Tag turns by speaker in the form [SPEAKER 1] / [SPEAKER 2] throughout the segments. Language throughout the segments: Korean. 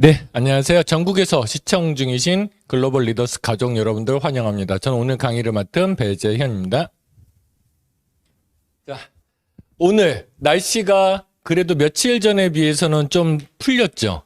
[SPEAKER 1] 네, 안녕하세요. 전국에서 시청 중이신 글로벌 리더스 가족 여러분들 환영합니다. 저는 오늘 강의를 맡은 배재현입니다. 자, 오늘 날씨가 그래도 며칠 전에 비해서는 좀 풀렸죠.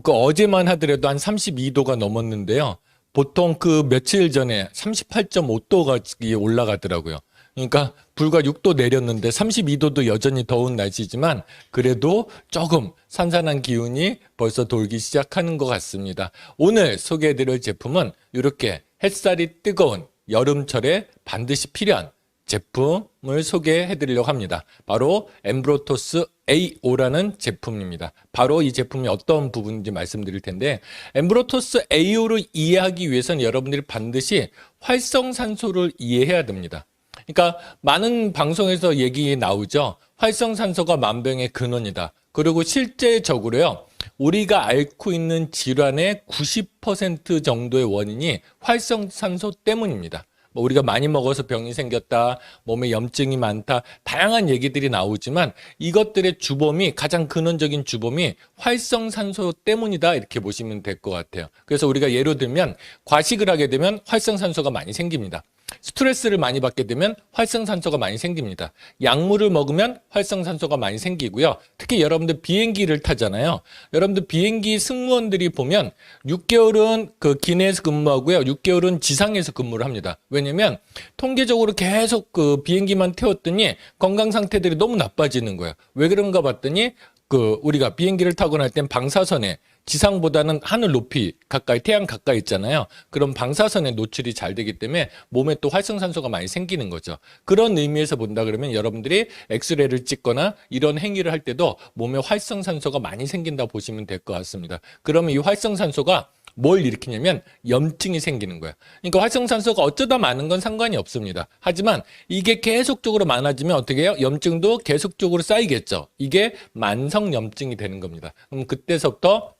[SPEAKER 1] 그 어제만 하더라도 한 32도가 넘었는데요. 보통 그 며칠 전에 38.5도가 올라가더라고요. 그러니까 불과 6도 내렸는데 32도도 여전히 더운 날씨지만 그래도 조금 산산한 기운이 벌써 돌기 시작하는 것 같습니다. 오늘 소개해드릴 제품은 이렇게 햇살이 뜨거운 여름철에 반드시 필요한 제품을 소개해드리려고 합니다. 바로 엠브로토스 AO라는 제품입니다. 바로 이 제품이 어떤 부분인지 말씀드릴 텐데, 엠브로토스 AO를 이해하기 위해서는 여러분들이 반드시 활성산소를 이해해야 됩니다. 그러니까 많은 방송에서 얘기 나오죠. 활성산소가 만병의 근원이다. 그리고 실제적으로요, 우리가 앓고 있는 질환의 90% 정도의 원인이 활성산소 때문입니다. 우리가 많이 먹어서 병이 생겼다, 몸에 염증이 많다, 다양한 얘기들이 나오지만 이것들의 주범이, 가장 근원적인 주범이 활성산소 때문이다, 이렇게 보시면 될 것 같아요. 그래서 우리가 예를 들면 과식을 하게 되면 활성산소가 많이 생깁니다. 스트레스를 많이 받게 되면 활성산소가 많이 생깁니다. 약물을 먹으면 활성산소가 많이 생기고요. 특히 여러분들 비행기를 타잖아요. 여러분들 비행기 승무원들이 보면 6개월은 그 기내에서 근무하고요. 6개월은 지상에서 근무를 합니다. 왜냐면 통계적으로 계속 그 비행기만 태웠더니 건강 상태들이 너무 나빠지는 거예요. 왜 그런가 봤더니 우리가 비행기를 타고 날 땐 방사선에 지상보다는 하늘 높이 가까이, 태양 가까이 있잖아요. 그럼 방사선에 노출이 잘 되기 때문에 몸에 또 활성산소가 많이 생기는 거죠. 그런 의미에서 본다 그러면 여러분들이 엑스레이를 찍거나 이런 행위를 할 때도 몸에 활성산소가 많이 생긴다 보시면 될 것 같습니다. 그러면 이 활성산소가 뭘 일으키냐면 염증이 생기는 거예요. 그러니까 활성산소가 어쩌다 많은 건 상관이 없습니다. 하지만 이게 계속적으로 많아지면 어떻게 해요? 염증도 계속적으로 쌓이겠죠. 이게 만성 염증이 되는 겁니다. 그럼 그때서부터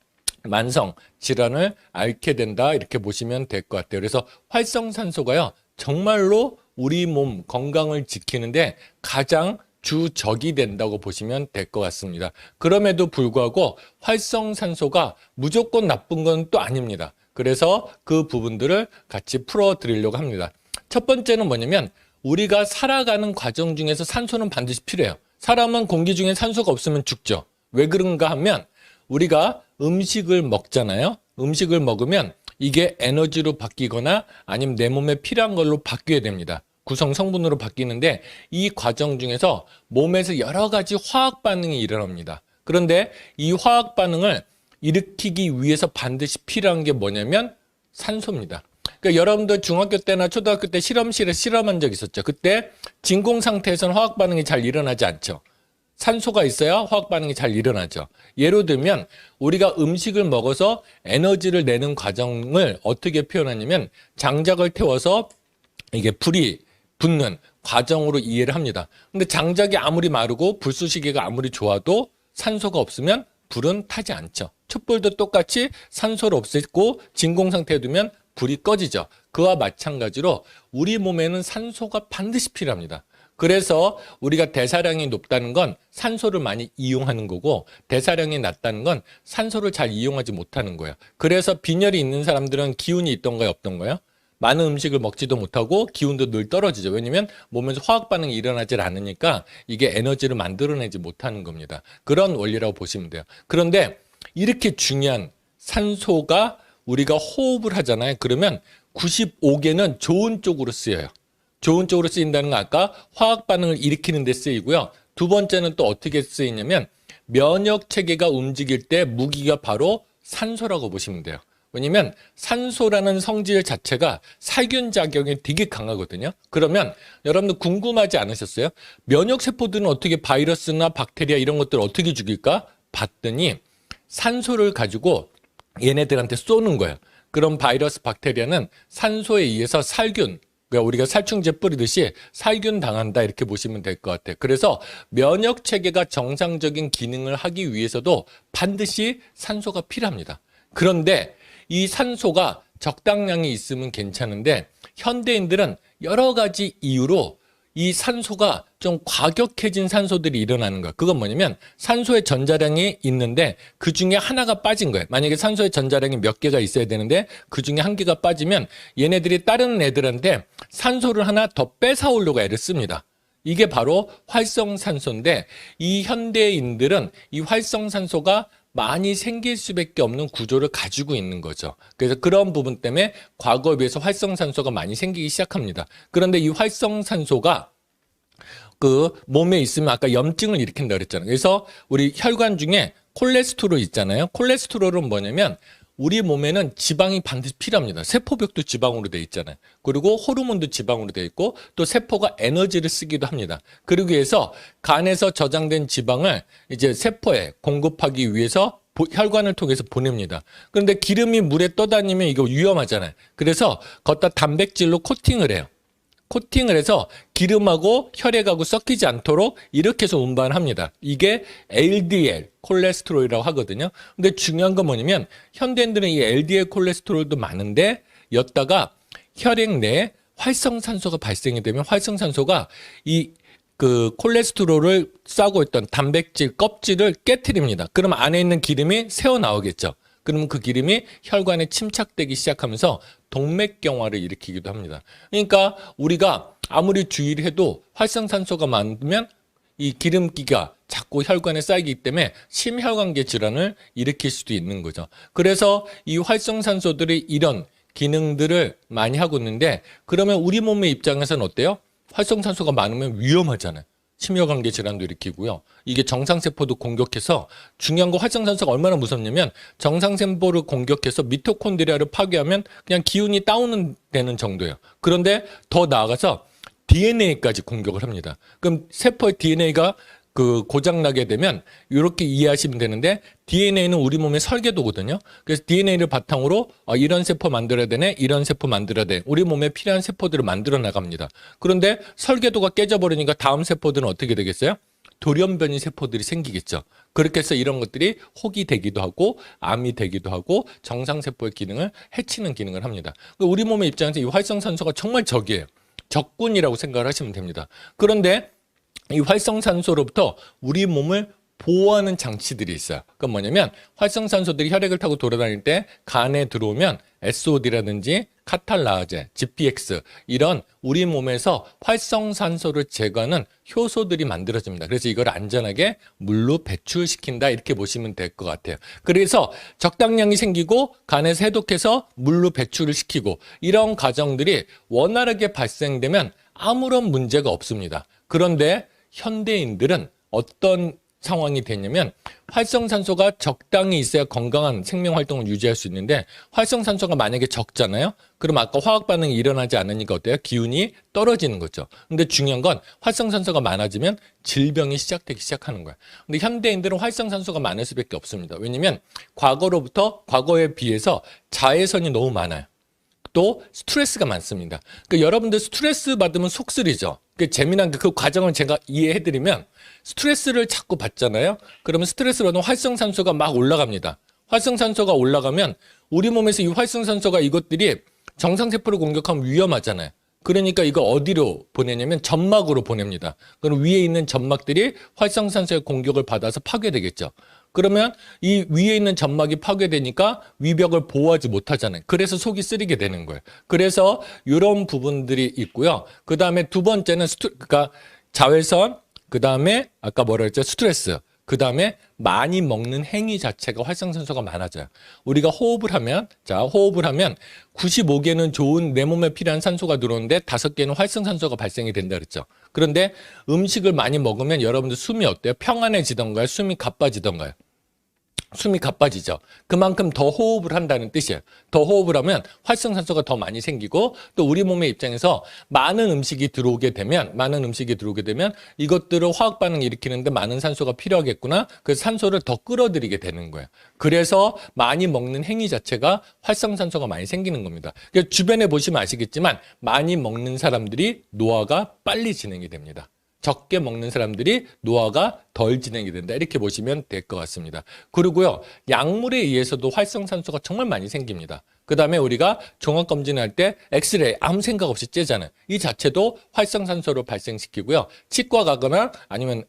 [SPEAKER 1] 만성 질환을 앓게 된다, 이렇게 보시면 될 것 같아요. 그래서 활성산소가요, 정말로 우리 몸 건강을 지키는데 가장 주적이 된다고 보시면 될 것 같습니다. 그럼에도 불구하고 활성산소가 무조건 나쁜 건 또 아닙니다. 그래서 그 부분들을 같이 풀어드리려고 합니다. 첫 번째는 뭐냐면, 우리가 살아가는 과정 중에서 산소는 반드시 필요해요. 사람은 공기 중에 산소가 없으면 죽죠. 왜 그런가 하면, 우리가 음식을 먹잖아요. 음식을 먹으면 이게 에너지로 바뀌거나 아니면 내 몸에 필요한 걸로 바뀌어야 됩니다. 구성 성분으로 바뀌는데 이 과정 중에서 몸에서 여러 가지 화학 반응이 일어납니다. 그런데 이 화학 반응을 일으키기 위해서 반드시 필요한 게 뭐냐면 산소입니다. 그러니까 여러분들 중학교 때나 초등학교 때 실험실에 실험한 적 있었죠. 그때 진공 상태에서는 화학 반응이 잘 일어나지 않죠. 산소가 있어야 화학 반응이 잘 일어나죠. 예를 들면 우리가 음식을 먹어서 에너지를 내는 과정을 어떻게 표현하냐면 장작을 태워서 이게 불이 붙는 과정으로 이해를 합니다. 근데 장작이 아무리 마르고 불쏘시개가 아무리 좋아도 산소가 없으면 불은 타지 않죠. 촛불도 똑같이 산소를 없앴고 진공 상태에 두면 불이 꺼지죠. 그와 마찬가지로 우리 몸에는 산소가 반드시 필요합니다. 그래서 우리가 대사량이 높다는 건 산소를 많이 이용하는 거고, 대사량이 낮다는 건 산소를 잘 이용하지 못하는 거예요. 그래서 빈혈이 있는 사람들은 기운이 있던가요, 없던가요? 많은 음식을 먹지도 못하고 기운도 늘 떨어지죠. 왜냐면 몸에서 화학 반응이 일어나지 않으니까 이게 에너지를 만들어내지 못하는 겁니다. 그런 원리라고 보시면 돼요. 그런데 이렇게 중요한 산소가 우리가 호흡을 하잖아요. 그러면 95개는 좋은 쪽으로 쓰여요. 좋은 쪽으로 쓰인다는 건 아까 화학 반응을 일으키는 데 쓰이고요. 두 번째는 또 어떻게 쓰이냐면 면역 체계가 움직일 때 무기가 바로 산소라고 보시면 돼요. 왜냐면 산소라는 성질 자체가 살균 작용이 되게 강하거든요. 그러면 여러분들 궁금하지 않으셨어요? 면역 세포들은 어떻게 바이러스나 박테리아 이런 것들을 어떻게 죽일까? 봤더니 산소를 가지고 얘네들한테 쏘는 거예요. 그럼 바이러스, 박테리아는 산소에 의해서 살균, 그러니까 우리가 살충제 뿌리듯이 살균 당한다, 이렇게 보시면 될 것 같아요. 그래서 면역 체계가 정상적인 기능을 하기 위해서도 반드시 산소가 필요합니다. 그런데 이 산소가 적당량이 있으면 괜찮은데 현대인들은 여러 가지 이유로 이 산소가 좀 과격해진 산소들이 일어나는 거예요. 그건 뭐냐면 산소의 전자량이 있는데 그 중에 하나가 빠진 거예요. 만약에 산소의 전자량이 몇 개가 있어야 되는데 그 중에 한 개가 빠지면 얘네들이 다른 애들한테 산소를 하나 더 뺏어오려고 애를 씁니다. 이게 바로 활성산소인데 이 현대인들은 이 활성산소가 많이 생길 수밖에 없는 구조를 가지고 있는 거죠. 그래서 그런 부분 때문에 과거에 비해서 활성산소가 많이 생기기 시작합니다. 그런데 이 활성산소가 그 몸에 있으면 아까 염증을 일으킨다 그랬잖아요. 그래서 우리 혈관 중에 콜레스테롤 있잖아요. 콜레스테롤은 뭐냐면 우리 몸에는 지방이 반드시 필요합니다. 세포벽도 지방으로 되어 있잖아요. 그리고 호르몬도 지방으로 되어 있고 또 세포가 에너지를 쓰기도 합니다. 그러기 위해서 간에서 저장된 지방을 이제 세포에 공급하기 위해서 혈관을 통해서 보냅니다. 그런데 기름이 물에 떠다니면 이거 위험하잖아요. 그래서 걷다 단백질로 코팅을 해요. 코팅을 해서 기름하고 혈액하고 섞이지 않도록 이렇게 해서 운반합니다. 이게 LDL, 콜레스테롤이라고 하거든요. 근데 중요한 건 뭐냐면 현대인들은 이 LDL 콜레스테롤도 많은데 였다가 혈액 내에 활성산소가 발생이 되면 활성산소가 이 그 콜레스테롤을 싸고 있던 단백질 껍질을 깨트립니다. 그럼 안에 있는 기름이 새어나오겠죠. 그러면 그 기름이 혈관에 침착되기 시작하면서 동맥경화를 일으키기도 합니다. 그러니까 우리가 아무리 주의를 해도 활성산소가 많으면 이 기름기가 자꾸 혈관에 쌓이기 때문에 심혈관계 질환을 일으킬 수도 있는 거죠. 그래서 이 활성산소들이 이런 기능들을 많이 하고 있는데 그러면 우리 몸의 입장에서는 어때요? 활성산소가 많으면 위험하잖아요. 심혈관계 질환도 일으키고요. 이게 정상세포도 공격해서 중요한 거 활성산소가 얼마나 무섭냐면 정상세포를 공격해서 미토콘드리아를 파괴하면 그냥 기운이 다운되는 정도예요. 그런데 더 나아가서 DNA까지 공격을 합니다. 그럼 세포의 DNA가 그 고장나게 되면 이렇게 이해하시면 되는데 DNA는 우리 몸의 설계도거든요. 그래서 DNA를 바탕으로 이런 세포 만들어야 되네, 이런 세포 만들어야 돼. 우리 몸에 필요한 세포들을 만들어 나갑니다. 그런데 설계도가 깨져버리니까 다음 세포들은 어떻게 되겠어요? 돌연변이 세포들이 생기겠죠. 그렇게 해서 이런 것들이 혹이 되기도 하고 암이 되기도 하고 정상세포의 기능을 해치는 기능을 합니다. 우리 몸의 입장에서 이 활성산소가 정말 적이에요. 적군이라고 생각을 하시면 됩니다. 그런데 이 활성산소로부터 우리 몸을 보호하는 장치들이 있어요. 그건 뭐냐면 활성산소들이 혈액을 타고 돌아다닐 때 간에 들어오면 SOD라든지 카탈라아제, GPX 이런 우리 몸에서 활성산소를 제거하는 효소들이 만들어집니다. 그래서 이걸 안전하게 물로 배출시킨다 이렇게 보시면 될 것 같아요. 그래서 적당량이 생기고 간에서 해독해서 물로 배출을 시키고 이런 과정들이 원활하게 발생되면 아무런 문제가 없습니다. 그런데 현대인들은 어떤 상황이 되냐면 활성산소가 적당히 있어야 건강한 생명활동을 유지할 수 있는데 활성산소가 만약에 적잖아요. 그럼 아까 화학 반응이 일어나지 않으니까 어때요? 기운이 떨어지는 거죠. 근데 중요한 건 활성산소가 많아지면 질병이 시작되기 시작하는 거야. 근데 현대인들은 활성산소가 많을 수밖에 없습니다. 왜냐면 과거에 비해서 자외선이 너무 많아요. 또 스트레스가 많습니다. 그러니까 여러분들 스트레스 받으면 속쓰리죠. 재미난 그 과정을 제가 이해해드리면 스트레스를 자꾸 받잖아요. 그러면 스트레스 받으면 활성산소가 막 올라갑니다. 활성산소가 올라가면 우리 몸에서 이 활성산소가 이것들이 정상세포를 공격하면 위험하잖아요. 그러니까 이거 어디로 보내냐면 점막으로 보냅니다. 그럼 위에 있는 점막들이 활성산소의 공격을 받아서 파괴되겠죠. 그러면 이 위에 있는 점막이 파괴되니까 위벽을 보호하지 못하잖아요. 그래서 속이 쓰리게 되는 거예요. 그래서 이런 부분들이 있고요. 그 다음에 두 번째는 그러니까 자외선, 그 다음에 아까 뭐라 했죠? 스트레스. 그 다음에 많이 먹는 행위 자체가 활성산소가 많아져요. 우리가 호흡을 하면 95개는 좋은 내 몸에 필요한 산소가 들어오는데 5개는 활성산소가 발생이 된다 그랬죠. 그런데 음식을 많이 먹으면 여러분들 숨이 어때요? 평안해지던가요? 숨이 가빠지던가요? 숨이 가빠지죠. 그만큼 더 호흡을 한다는 뜻이에요. 더 호흡을 하면 활성산소가 더 많이 생기고 또 우리 몸의 입장에서 많은 음식이 들어오게 되면 이것들을 화학 반응 일으키는데 많은 산소가 필요하겠구나. 그래서 산소를 더 끌어들이게 되는 거예요. 그래서 많이 먹는 행위 자체가 활성산소가 많이 생기는 겁니다. 주변에 보시면 아시겠지만 많이 먹는 사람들이 노화가 빨리 진행이 됩니다. 적게 먹는 사람들이 노화가 덜 진행이 된다. 이렇게 보시면 될 것 같습니다. 그리고요, 약물에 의해서도 활성산소가 정말 많이 생깁니다. 그 다음에 우리가 종합검진할 때 엑스레이 아무 생각 없이 째잖아요. 이 자체도 활성산소를 발생시키고요. 치과 가거나 아니면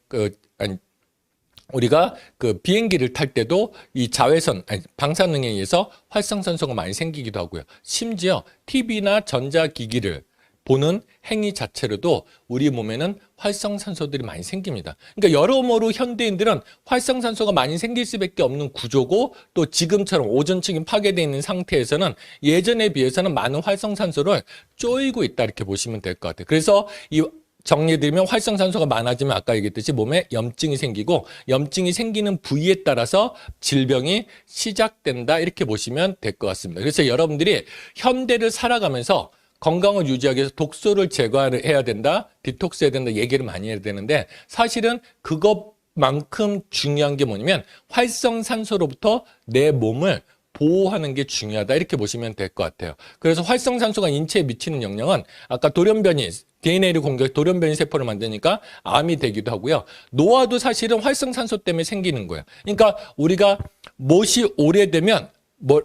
[SPEAKER 1] 우리가 비행기를 탈 때도 이 자외선, 방사능에 의해서 활성산소가 많이 생기기도 하고요. 심지어 TV나 전자기기를 보는 행위 자체로도 우리 몸에는 활성산소들이 많이 생깁니다. 그러니까 여러모로 현대인들은 활성산소가 많이 생길 수밖에 없는 구조고, 또 지금처럼 오존층이 파괴되어 있는 상태에서는 예전에 비해서는 많은 활성산소를 쪼이고 있다, 이렇게 보시면 될 것 같아요. 그래서 이 정리해드리면 활성산소가 많아지면 아까 얘기했듯이 몸에 염증이 생기고, 염증이 생기는 부위에 따라서 질병이 시작된다, 이렇게 보시면 될 것 같습니다. 그래서 여러분들이 현대를 살아가면서 건강을 유지하기 위해서 독소를 제거해야 된다, 디톡스 해야 된다 얘기를 많이 해야 되는데, 사실은 그것만큼 중요한 게 뭐냐면 활성산소로부터 내 몸을 보호하는 게 중요하다, 이렇게 보시면 될 것 같아요. 그래서 활성산소가 인체에 미치는 영향은 아까 돌연변이, DNA를 공격해 돌연변이 세포를 만드니까 암이 되기도 하고요. 노화도 사실은 활성산소 때문에 생기는 거예요. 그러니까 우리가 못이 오래되면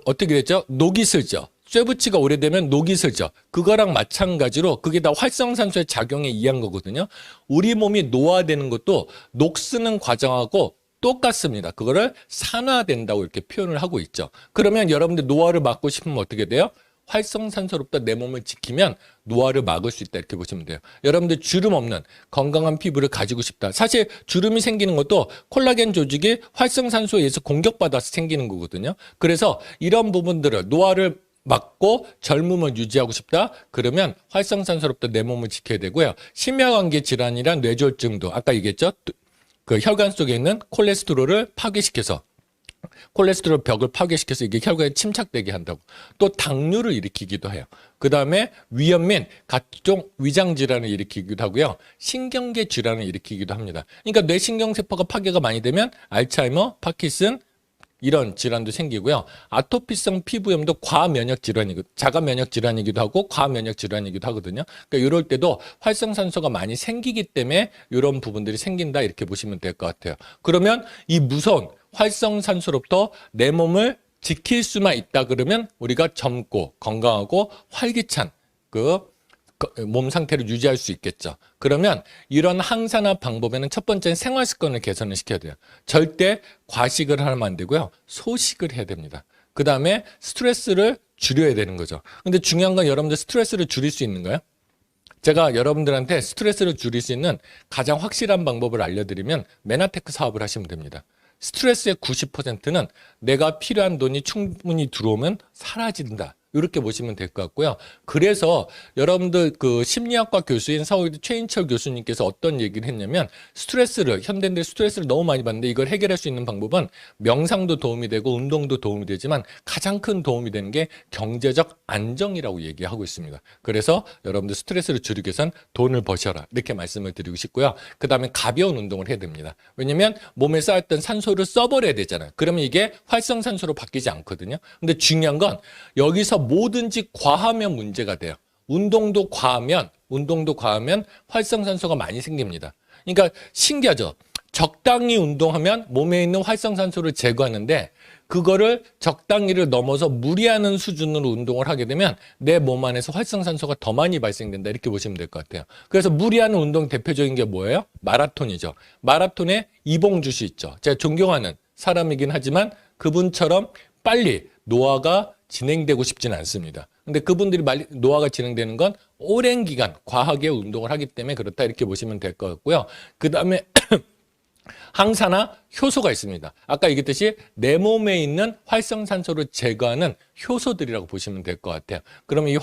[SPEAKER 1] 어떻게 되죠? 녹이 슬죠. 쇠붙이가 오래되면 녹이 슬죠. 그거랑 마찬가지로 그게 다 활성산소의 작용에 의한 거거든요. 우리 몸이 노화되는 것도 녹 쓰는 과정하고 똑같습니다. 그거를 산화된다고 이렇게 표현을 하고 있죠. 그러면 여러분들 노화를 막고 싶으면 어떻게 돼요? 활성산소로부터 내 몸을 지키면 노화를 막을 수 있다, 이렇게 보시면 돼요. 여러분들 주름 없는 건강한 피부를 가지고 싶다. 사실 주름이 생기는 것도 콜라겐 조직이 활성산소에 의해서 공격받아서 생기는 거거든요. 그래서 이런 부분들을 노화를 막고 젊음을 유지하고 싶다? 그러면 활성산소로부터 내 몸을 지켜야 되고요. 심혈관계 질환이란 뇌졸중도 아까 얘기했죠. 그 혈관 속에 있는 콜레스테롤을 파괴시켜서, 콜레스테롤 벽을 파괴시켜서 이게 혈관에 침착되게 한다고. 또 당뇨를 일으키기도 해요. 그 다음에 위염 및 각종 위장 질환을 일으키기도 하고요. 신경계 질환을 일으키기도 합니다. 그러니까 뇌신경세포가 파괴가 많이 되면 알츠하이머, 파킨슨 이런 질환도 생기고요. 아토피성 피부염도 과면역 질환이고, 자가 면역 질환이기도 하고 과면역 질환이기도 하거든요. 그러니까 이럴 때도 활성산소가 많이 생기기 때문에 이런 부분들이 생긴다, 이렇게 보시면 될 것 같아요. 그러면 이 무서운 활성산소로부터 내 몸을 지킬 수만 있다 그러면 우리가 젊고 건강하고 활기찬 몸 상태를 유지할 수 있겠죠. 그러면 이런 항산화 방법에는 첫 번째는 생활 습관을 개선을 시켜야 돼요. 절대 과식을 하면 안 되고요. 소식을 해야 됩니다. 그 다음에 스트레스를 줄여야 되는 거죠. 근데 중요한 건 여러분들 스트레스를 줄일 수 있는가요? 제가 여러분들한테 스트레스를 줄일 수 있는 가장 확실한 방법을 알려드리면 메나테크 사업을 하시면 됩니다. 스트레스의 90%는 내가 필요한 돈이 충분히 들어오면 사라진다, 이렇게 보시면 될 것 같고요. 그래서 여러분들 심리학과 교수인 서울대 최인철 교수님께서 어떤 얘기를 했냐면, 현대인들 스트레스를 너무 많이 받는데 이걸 해결할 수 있는 방법은 명상도 도움이 되고 운동도 도움이 되지만 가장 큰 도움이 되는 게 경제적 안정이라고 얘기하고 있습니다. 그래서 여러분들 스트레스를 줄이기 위해선 돈을 버셔라, 이렇게 말씀을 드리고 싶고요. 그 다음에 가벼운 운동을 해야 됩니다. 왜냐면 몸에 쌓였던 산소를 써버려야 되잖아요. 그러면 이게 활성산소로 바뀌지 않거든요. 근데 중요한 건 여기서 뭐든지 과하면 문제가 돼요. 운동도 과하면 활성산소가 많이 생깁니다. 그러니까 신기하죠. 적당히 운동하면 몸에 있는 활성산소를 제거하는데, 그거를 적당히를 넘어서 무리하는 수준으로 운동을 하게 되면 내 몸 안에서 활성산소가 더 많이 발생된다, 이렇게 보시면 될 것 같아요. 그래서 무리하는 운동 대표적인 게 뭐예요? 마라톤이죠. 마라톤에 이봉주 씨 있죠. 제가 존경하는 사람이긴 하지만 그분처럼 빨리 노화가 진행되고 싶지는 않습니다. 근데 그분들이 노화가 진행되는 건 오랜 기간 과하게 운동을 하기 때문에 그렇다, 이렇게 보시면 될 것 같고요. 그 다음에 항산화 효소가 있습니다. 아까 얘기했듯이 내 몸에 있는 활성산소를 제거하는 효소들이라고 보시면 될 것 같아요. 그러면 이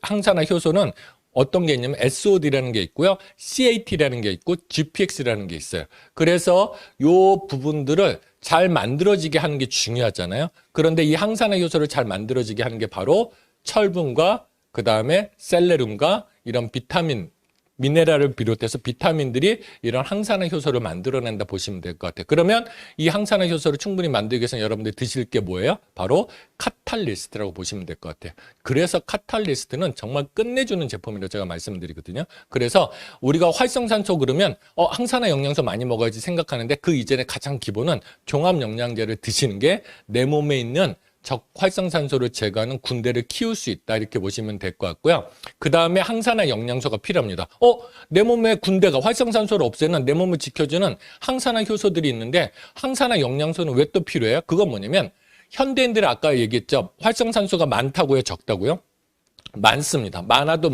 [SPEAKER 1] 항산화 효소는 어떤 게 있냐면 SOD라는 게 있고요. CAT라는 게 있고 GPX라는 게 있어요. 그래서 이 부분들을 잘 만들어지게 하는 게 중요하잖아요. 그런데 이 항산화 효소를 잘 만들어지게 하는 게 바로 철분과 그 다음에 셀레늄과 이런 비타민 미네랄을 비롯해서 비타민들이 이런 항산화 효소를 만들어낸다 보시면 될 것 같아요. 그러면 이 항산화 효소를 충분히 만들기 위해서 여러분들이 드실 게 뭐예요? 바로 카탈리스트라고 보시면 될 것 같아요. 그래서 카탈리스트는 정말 끝내주는 제품이라고 제가 말씀드리거든요. 그래서 우리가 활성산소 그러면 항산화 영양소 많이 먹어야지 생각하는데 그 이전에 가장 기본은 종합영양제를 드시는 게 내 몸에 있는 활성산소를 제거하는 군대를 키울 수 있다 이렇게 보시면 될 것 같고요. 그 다음에 항산화 영양소가 필요합니다. 내 몸에 군대가 활성산소를 없애는 내 몸을 지켜주는 항산화 효소들이 있는데 항산화 영양소는 왜 또 필요해요? 그건 뭐냐면 현대인들이 아까 얘기했죠. 활성산소가 많다고요? 적다고요? 많습니다. 많아도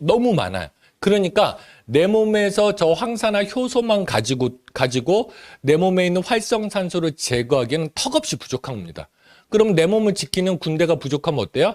[SPEAKER 1] 너무 많아요. 그러니까 내 몸에서 저 항산화 효소만 가지고 내 몸에 있는 활성산소를 제거하기에는 턱없이 부족한 겁니다. 그럼 내 몸을 지키는 군대가 부족하면 어때요?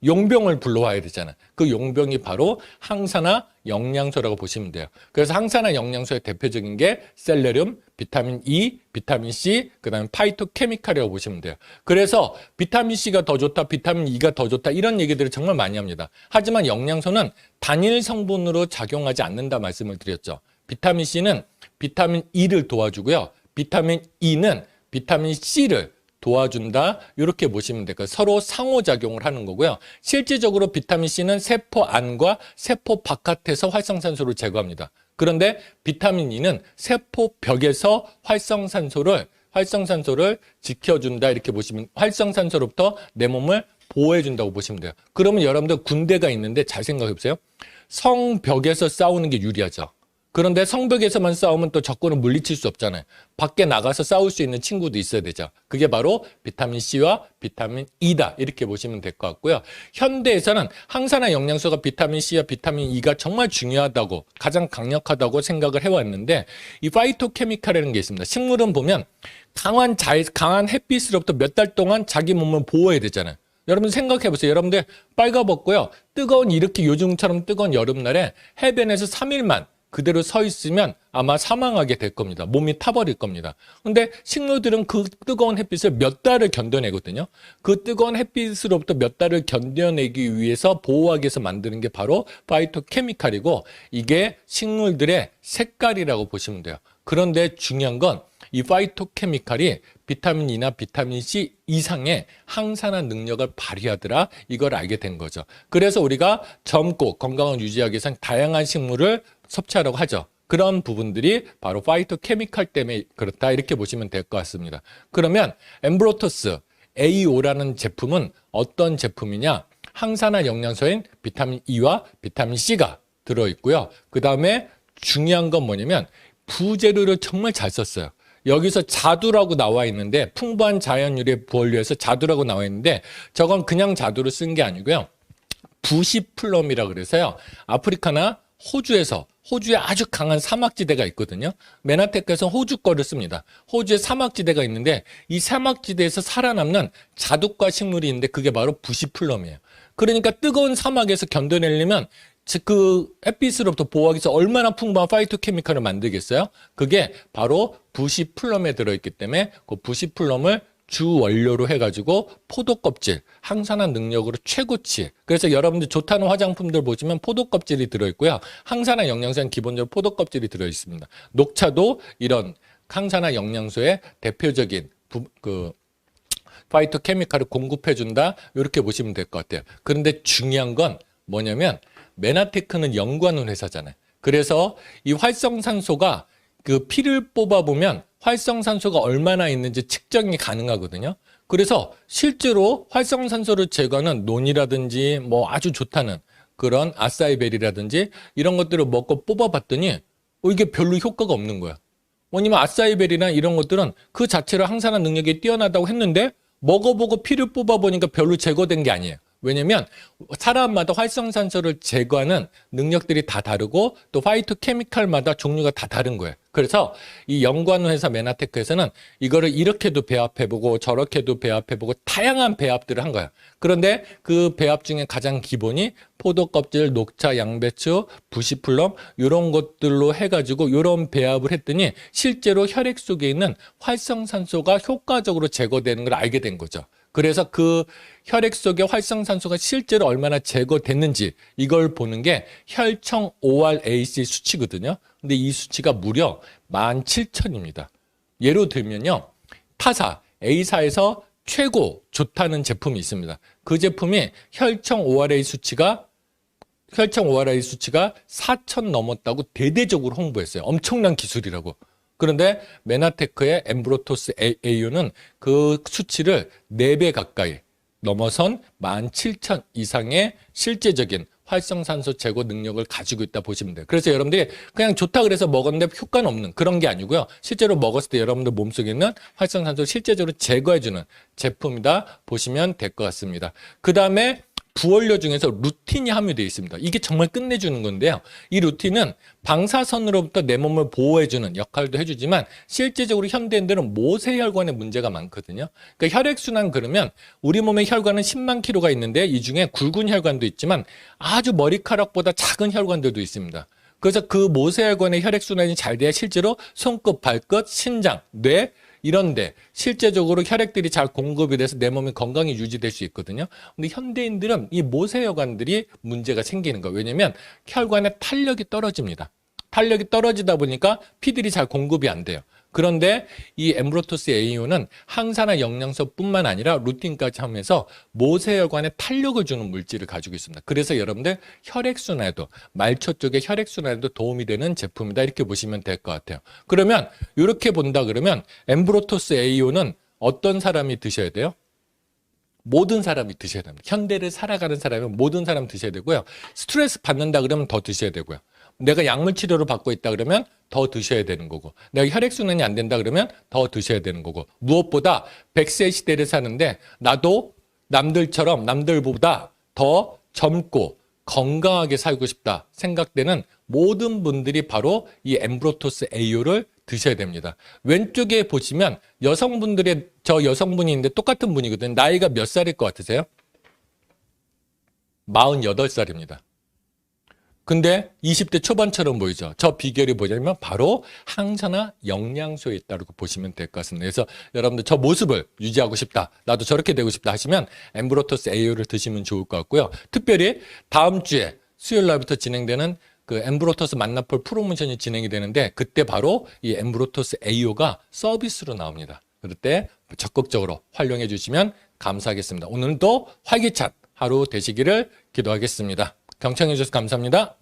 [SPEAKER 1] 용병을 불러와야 되잖아요. 그 용병이 바로 항산화 영양소라고 보시면 돼요. 그래서 항산화 영양소의 대표적인 게 셀레늄, 비타민 E, 비타민 C, 그다음에 파이토케미칼이라고 보시면 돼요. 그래서 비타민 C가 더 좋다, 비타민 E가 더 좋다 이런 얘기들을 정말 많이 합니다. 하지만 영양소는 단일 성분으로 작용하지 않는다 말씀을 드렸죠. 비타민 C는 비타민 E를 도와주고요. 비타민 E는 비타민 C를 도와준다 이렇게 보시면 될까요? 서로 상호작용을 하는 거고요. 실질적으로 비타민 C는 세포 안과 세포 바깥에서 활성산소를 제거합니다. 그런데 비타민 E는 세포 벽에서 활성산소를 지켜준다 이렇게 보시면 활성산소로부터 내 몸을 보호해준다고 보시면 돼요. 그러면 여러분들 군대가 있는데 잘 생각해 보세요. 성벽에서 싸우는 게 유리하죠. 그런데 성벽에서만 싸우면 또 적군을 물리칠 수 없잖아요. 밖에 나가서 싸울 수 있는 친구도 있어야 되죠. 그게 바로 비타민 C와 비타민 E다 이렇게 보시면 될 것 같고요. 현대에서는 항산화 영양소가 비타민 C와 비타민 E가 정말 중요하다고 가장 강력하다고 생각을 해왔는데 이 파이토케미칼이라는 게 있습니다. 식물은 보면 강한 햇빛으로부터 몇 달 동안 자기 몸을 보호해야 되잖아요. 여러분 생각해 보세요. 여러분들 빨가벗고요. 이렇게 요즘처럼 뜨거운 여름날에 해변에서 3일만 그대로 서 있으면 아마 사망하게 될 겁니다. 몸이 타버릴 겁니다. 근데 식물들은 그 뜨거운 햇빛을 몇 달을 견뎌내거든요. 그 뜨거운 햇빛으로부터 몇 달을 견뎌내기 위해서 보호하기 위해서 만드는 게 바로 파이토케미칼이고 이게 식물들의 색깔이라고 보시면 돼요. 그런데 중요한 건 이 파이토케미칼이 비타민 E나 비타민 C 이상의 항산화 능력을 발휘하더라 이걸 알게 된 거죠. 그래서 우리가 젊고 건강을 유지하기 위해서는 다양한 식물을 섭취하라고 하죠. 그런 부분들이 바로 파이토케미칼 때문에 그렇다 이렇게 보시면 될 것 같습니다. 그러면 엠브로토스 AO라는 제품은 어떤 제품이냐? 항산화 영양소인 비타민 E와 비타민 C가 들어있고요. 그 다음에 중요한 건 뭐냐면 부재료를 정말 잘 썼어요. 여기서 자두라고 나와 있는데 풍부한 자연유래 부원료에서 자두라고 나와 있는데 저건 그냥 자두를 쓴 게 아니고요. 부시플럼이라 그래서요. 아프리카나 호주에 아주 강한 사막지대가 있거든요. 메나테크에서 호주 거를 씁니다. 호주에 사막지대가 있는데 이 사막지대에서 살아남는 자두과 식물이 있는데 그게 바로 부시플럼이에요. 그러니까 뜨거운 사막에서 견뎌내려면 그 햇빛으로부터 보호하기 위해서 얼마나 풍부한 파이토케미칼을 만들겠어요? 그게 바로 부시플럼에 들어있기 때문에 그 부시플럼을 주 원료로 해가지고 포도 껍질, 항산화 능력으로 최고치. 그래서 여러분들 좋다는 화장품들 보시면 포도 껍질이 들어있고요. 항산화 영양소는 기본적으로 포도 껍질이 들어있습니다. 녹차도 이런 항산화 영양소의 대표적인 파이토케미칼을 공급해준다. 이렇게 보시면 될 것 같아요. 그런데 중요한 건 뭐냐면 메나테크는 연구하는 회사잖아요. 그래서 이 활성산소가 그 피를 뽑아보면 활성산소가 얼마나 있는지 측정이 가능하거든요. 그래서 실제로 활성산소를 제거하는 논이라든지 뭐 아주 좋다는 그런 아사이베리라든지 이런 것들을 먹고 뽑아봤더니 이게 별로 효과가 없는 거야. 왜냐면 아사이베리나 이런 것들은 그 자체로 항산화 능력이 뛰어나다고 했는데 먹어보고 피를 뽑아보니까 별로 제거된 게 아니에요. 왜냐면 사람마다 활성산소를 제거하는 능력들이 다 다르고 또 파이토케미칼마다 종류가 다 다른 거예요. 그래서 이 연구하는 회사 메나테크에서는 이거를 이렇게도 배합해보고 저렇게도 배합해보고 다양한 배합들을 한 거예요. 그런데 그 배합 중에 가장 기본이 포도 껍질, 녹차, 양배추, 부시플럼 이런 것들로 해가지고 이런 배합을 했더니 실제로 혈액 속에 있는 활성산소가 효과적으로 제거되는 걸 알게 된 거죠. 그래서 그 혈액 속의 활성산소가 실제로 얼마나 제거됐는지 이걸 보는 게 혈청 ORAC 수치거든요. 근데 이 수치가 무려 17,000입니다. 예로 들면요. 타사 A사에서 최고 좋다는 제품이 있습니다. 그 제품이 혈청 ORA 수치가 4,000 넘었다고 대대적으로 홍보했어요. 엄청난 기술이라고. 그런데 메나테크의 엠브로토스 AU는 그 수치를 4배 가까이 넘어선 17,000 이상의 실제적인 활성산소 제거 능력을 가지고 있다 보시면 돼요. 그래서 여러분들이 그냥 좋다 그래서 먹었는데 효과는 없는 그런 게 아니고요. 실제로 먹었을 때 여러분들 몸속에 있는 활성산소를 실제적으로 제거해주는 제품이다 보시면 될 것 같습니다. 그 다음에 부원료 중에서 루틴이 함유되어 있습니다. 이게 정말 끝내주는 건데요. 이 루틴은 방사선으로부터 내 몸을 보호해주는 역할도 해주지만 실제적으로 현대인들은 모세혈관에 문제가 많거든요. 그러니까 혈액순환 그러면 우리 몸의 혈관은 10만 킬로가 있는데 이 중에 굵은 혈관도 있지만 아주 머리카락보다 작은 혈관들도 있습니다. 그래서 그 모세혈관의 혈액순환이 잘 돼야 실제로 손끝, 발끝, 신장, 뇌 이런데 실제적으로 혈액들이 잘 공급이 돼서 내 몸이 건강히 유지될 수 있거든요. 근데 현대인들은 이 모세혈관들이 문제가 생기는 거예요. 왜냐하면 혈관의 탄력이 떨어집니다. 탄력이 떨어지다 보니까 피들이 잘 공급이 안 돼요. 그런데 이 엠브로토스 AU는 항산화 영양소뿐만 아니라 루틴까지 하면서 모세혈관에 탄력을 주는 물질을 가지고 있습니다. 그래서 여러분들 혈액순환에도 말초 쪽의 혈액순환에도 도움이 되는 제품이다 이렇게 보시면 될 것 같아요. 그러면 이렇게 본다 그러면 엠브로토스 AU는 어떤 사람이 드셔야 돼요? 모든 사람이 드셔야 됩니다. 현대를 살아가는 사람은 모든 사람 드셔야 되고요. 스트레스 받는다 그러면 더 드셔야 되고요. 내가 약물 치료를 받고 있다 그러면 더 드셔야 되는 거고 내가 혈액순환이 안 된다 그러면 더 드셔야 되는 거고 무엇보다 100세 시대를 사는데 나도 남들보다 더 젊고 건강하게 살고 싶다 생각되는 모든 분들이 바로 이 엠브로토스 AU를 드셔야 됩니다. 왼쪽에 보시면 여성분들의 저 여성분이 있는데 똑같은 분이거든요. 나이가 몇 살일 것 같으세요? 48살입니다. 근데 20대 초반처럼 보이죠. 저 비결이 뭐냐면 바로 항산화 영양소에 있다고 보시면 될 것 같습니다. 그래서 여러분들 저 모습을 유지하고 싶다. 나도 저렇게 되고 싶다 하시면 엠브로토스 AU를 드시면 좋을 것 같고요. 특별히 다음 주에 수요일 날부터 진행되는 그 엠브로토스 만나볼 프로모션이 진행이 되는데 그때 바로 이 엠브로토스 AU가 서비스로 나옵니다. 그럴 때 적극적으로 활용해 주시면 감사하겠습니다. 오늘도 활기찬 하루 되시기를 기도하겠습니다. 경청해 주셔서 감사합니다.